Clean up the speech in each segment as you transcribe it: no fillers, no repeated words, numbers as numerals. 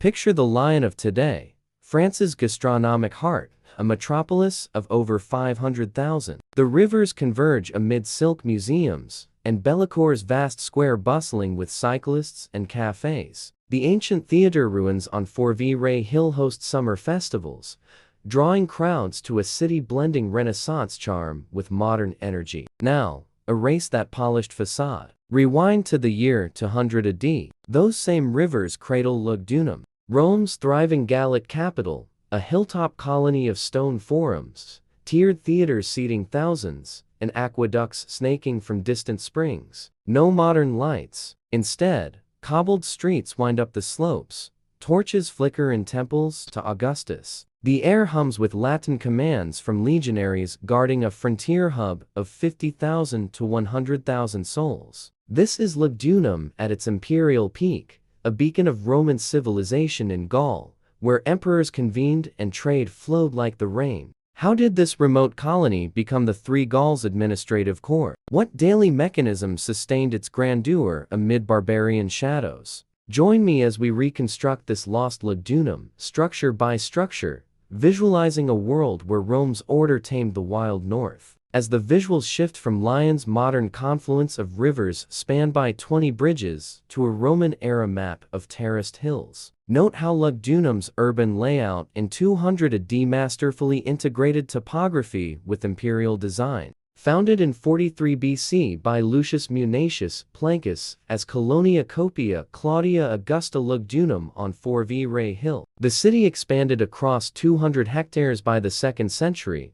Picture the Lyon of today, France's gastronomic heart, a metropolis of over 500,000. The rivers converge amid silk museums, and Bellecour's vast square bustling with cyclists and cafes. The ancient theatre ruins on Fourvière Hill host summer festivals, drawing crowds to a city blending Renaissance charm with modern energy. Now, erase that polished facade. Rewind to the year 200 AD. Those same rivers cradle Lugdunum, Rome's thriving Gallic capital, a hilltop colony of stone forums, tiered theaters seating thousands, and aqueducts snaking from distant springs. No modern lights. Instead, cobbled streets wind up the slopes, torches flicker in temples to Augustus. The air hums with Latin commands from legionaries guarding a frontier hub of 50,000 to 100,000 souls. This is Lugdunum at its imperial peak, a beacon of Roman civilization in Gaul, where emperors convened and trade flowed like the rain. How did this remote colony become the Three Gauls' administrative core? What daily mechanism sustained its grandeur amid barbarian shadows? Join me as we reconstruct this lost Lugdunum, structure by structure, visualizing a world where Rome's order tamed the wild north. As the visuals shift from Lyon's modern confluence of rivers spanned by 20 bridges to a Roman-era map of terraced hills, note how Lugdunum's urban layout in 200 AD masterfully integrated topography with imperial design. Founded in 43 BC by Lucius Munatius Plancus as Colonia Copia Claudia Augusta Lugdunum on Fourvière Hill, the city expanded across 200 hectares by the 2nd century,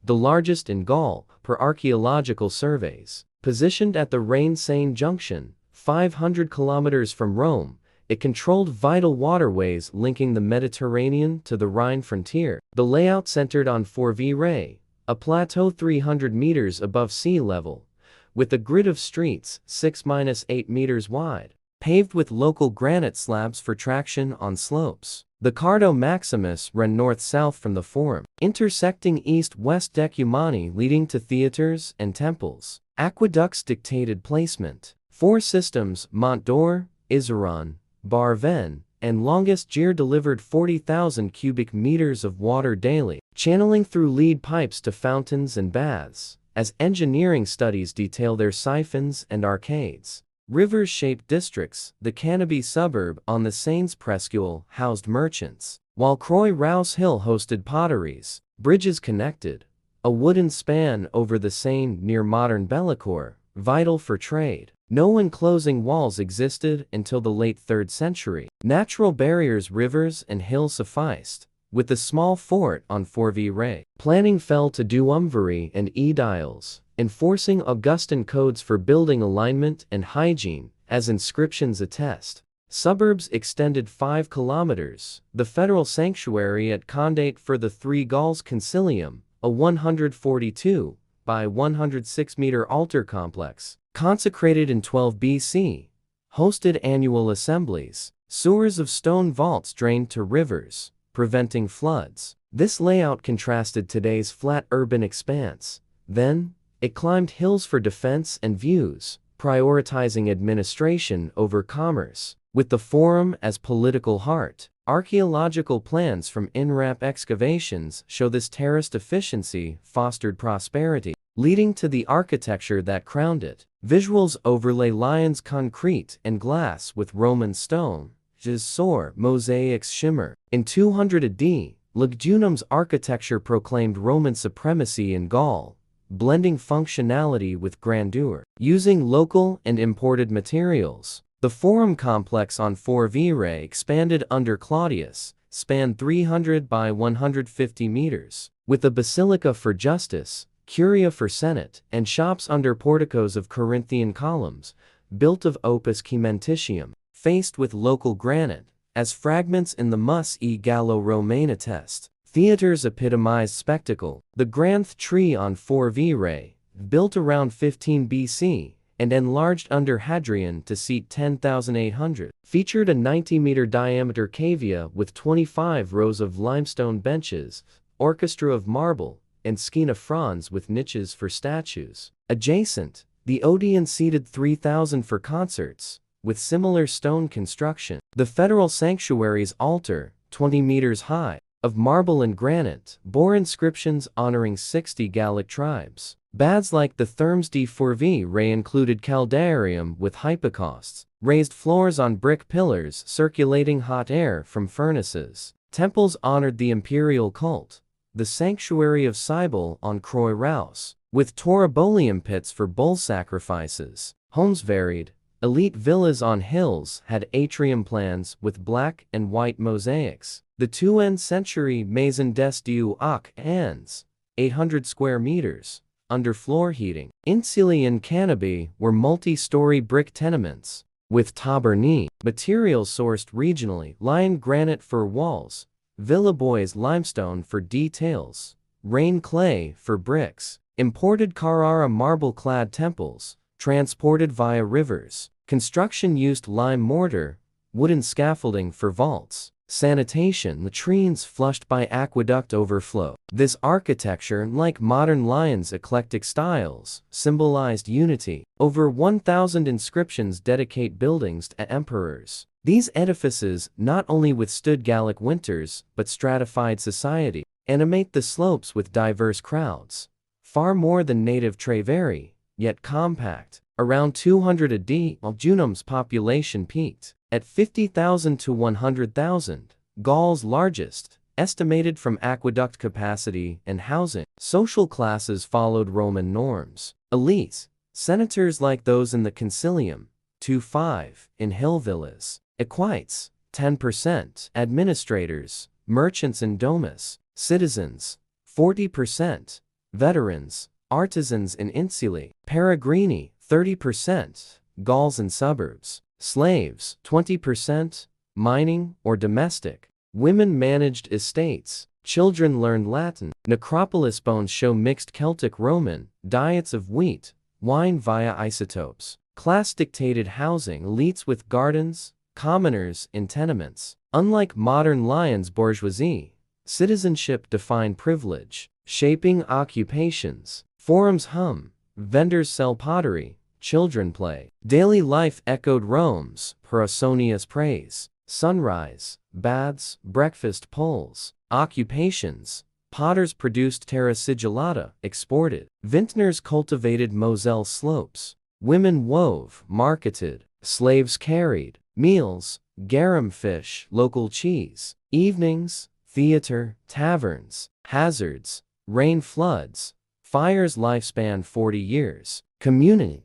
the largest in Gaul, per archaeological surveys. Positioned at the Rhône and Saône junction, 500 kilometers from Rome, it controlled vital waterways linking the Mediterranean to the Rhine frontier. The layout centered on Fourvière, a plateau 300 meters above sea level, with a grid of streets 6-8 meters wide, paved with local granite slabs for traction on slopes. The Cardo Maximus ran north-south from the Forum, intersecting east-west decumani leading to theaters and temples. Aqueducts dictated placement. 4 systems, Mont d'Or, Iseron, Barven, and longest Gier delivered 40,000 cubic meters of water daily, channeling through lead pipes to fountains and baths, as engineering studies detail their siphons and arcades. Rivers-shaped districts, the Cannaby suburb on the Seines Presqu'île housed merchants, while Croix-Rousse Hill hosted potteries. Bridges connected, a wooden span over the Seine near modern Bellecour, vital for trade. No enclosing walls existed until the late 3rd century. Natural barriers, rivers and hills sufficed, with the small fort on Fourvière. Planning fell to duumvirate and aediles, enforcing Augustan codes for building alignment and hygiene, as inscriptions attest. Suburbs extended 5 kilometers, the federal sanctuary at Condate for the Three Gauls Concilium, a 142 by 106 meter altar complex, consecrated in 12 BC, hosted annual assemblies. Sewers of stone vaults drained to rivers, preventing floods. This layout contrasted today's flat urban expanse. Then, it climbed hills for defense and views, prioritizing administration over commerce. With the Forum as political heart, archaeological plans from in-ramp excavations show this terraced efficiency fostered prosperity, leading to the architecture that crowned it. Visuals overlay Lyon's concrete and glass with Roman stone, Gier mosaics shimmer. In 200 AD, Lugdunum's architecture proclaimed Roman supremacy in Gaul, blending functionality with grandeur. Using local and imported materials, the Forum complex on Fourvière expanded under Claudius, spanned 300 by 150 meters, with a basilica for justice, curia for senate, and shops under porticos of Corinthian columns, built of opus cementitium, faced with local granite, as fragments in the Mus e Gallo-Roman attest. Theaters epitomized spectacle. The Grand Théâtre on Fourvière, built around 15 BC, and enlarged under Hadrian to seat 10,800, featured a 90-meter diameter cavea with 25 rows of limestone benches, orchestra of marble, and schiena fronds with niches for statues. Adjacent, the Odeon seated 3,000 for concerts, with similar stone construction. The federal sanctuary's altar, 20 meters high, of marble and granite, bore inscriptions honoring 60 Gallic tribes. Baths like the Thermes de Fourvière included caldarium with hypocausts, raised floors on brick pillars circulating hot air from furnaces. Temples honored the imperial cult. The sanctuary of Cybele on Croix Rousse, with taurobolium pits for bull sacrifices. Homes varied. Elite villas on hills had atrium plans with black and white mosaics. The 2nd century Maison des Dieux aux Ans, 800 square meters, underfloor heating. Insili and Canopy were multi-story brick tenements, with tabernae, materials sourced regionally, Lyon granite for walls, Villebois limestone for details, rain clay for bricks, imported Carrara marble-clad temples, transported via rivers. Construction used lime mortar, wooden scaffolding for vaults. Sanitation, latrines flushed by aqueduct overflow. This architecture, like modern Lyon's eclectic styles, symbolized unity. Over 1,000 inscriptions dedicate buildings to emperors. These edifices not only withstood Gallic winters, but stratified society, animate the slopes with diverse crowds. Far more than native Treveri, yet compact. Around 200 AD, Lugdunum's population peaked at 50,000 to 100,000, Gaul's largest, estimated from aqueduct capacity and housing. Social classes followed Roman norms. Elites, senators like those in the Concilium, 2-5, in hill villas. Equites, 10%. Administrators, merchants in domus. Citizens, 40%. Veterans, artisans in insuli. Peregrini, 30%. Gauls in suburbs. Slaves, 20%. Mining or domestic. Women managed estates. Children learned Latin. Necropolis bones show mixed Celtic-Roman diets of wheat, wine via isotopes. Class-dictated housing, elites with gardens, commoners in tenements. Unlike modern Lyon's bourgeoisie, citizenship defined privilege, shaping occupations. Forums hum, vendors sell pottery, children play. Daily life echoed Rome's Parasonius praise. Sunrise, baths, breakfast poles. Occupations, potters produced terra sigillata, exported. Vintners cultivated Moselle slopes. Women wove, marketed. Slaves carried. Meals, garum fish, local cheese. Evenings, theater, taverns. Hazards, rain floods. Fires lifespan 40 years. Community,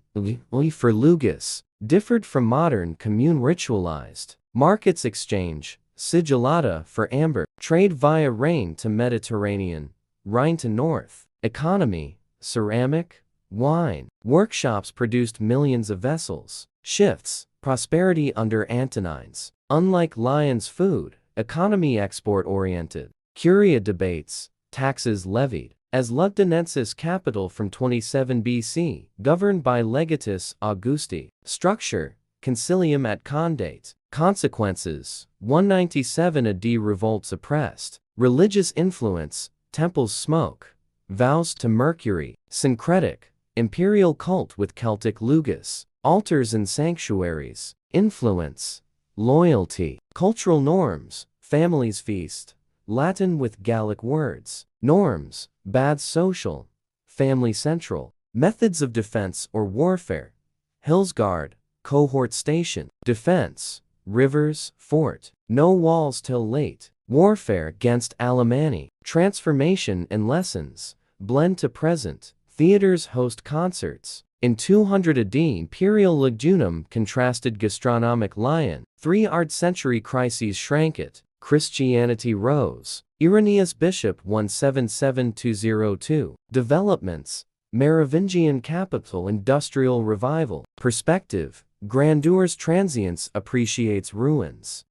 for Lugus, differed from modern commune ritualized. Markets exchange, sigillata for amber. Trade via Rhine to Mediterranean, Rhine to North. Economy, ceramic, wine. Workshops produced millions of vessels. Shifts, prosperity under Antonines. Unlike Lyon's food, economy export-oriented. Curia debates, taxes levied. As Lugdunensis capital from 27 BC, governed by Legatus Augusti. Structure, concilium at Condate. Consequences, 197 AD revolt suppressed. Religious influence, temples smoke. Vows to Mercury. Syncretic, imperial cult with Celtic Lugus. Altars and sanctuaries. Influence, loyalty. Cultural norms, families feast. Latin with Gallic words. Norms, baths social, family central. Methods of defense or warfare. Hillsguard, cohort station. Defense, rivers, fort. No walls till late. Warfare against Alemanni. Transformation and lessons, blend to present. Theaters host concerts. In 200 AD, imperial Lugdunum contrasted gastronomic Lyon. 3rd century crises shrank it. Christianity rose. Irenaeus Bishop 177-202. Developments, Merovingian capital, industrial revival. Perspective, grandeurs transience appreciates ruins.